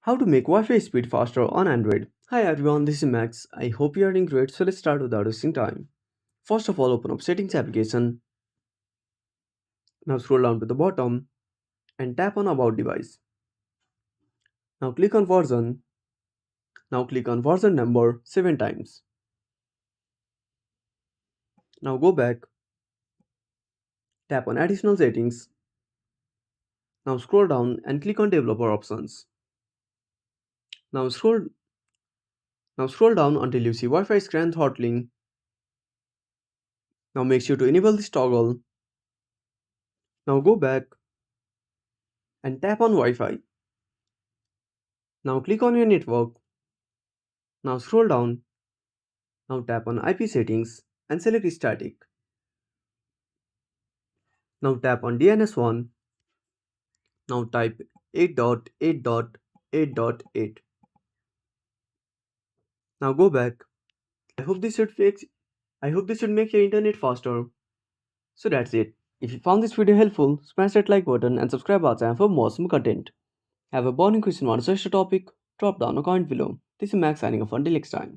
How to make Wi-Fi speed faster on Android. Hi everyone, this is Max. I hope you are doing great. So let's start without wasting time. First of all, open up Settings application. Now scroll down to the bottom and tap on About device. Now click on version. Now click on version number 7 times. Now go back, tap on additional settings. Now scroll down and click on developer options. Now scroll now scroll down until you see Wi-Fi scan throttling. Now make sure to enable this toggle. Now go back and tap on Wi-Fi. Now click on your network. Now scroll down. Now tap on IP settings and select static. Now tap on DNS1. Now type 8.8.8.8. Now go back. I hope this should fix I hope this should make your internet faster. So that's it. If you found this video helpful, smash that like button and subscribe our channel for more awesome content. Have a burning question or such a topic? Drop down a comment below. This is Max signing off until next time.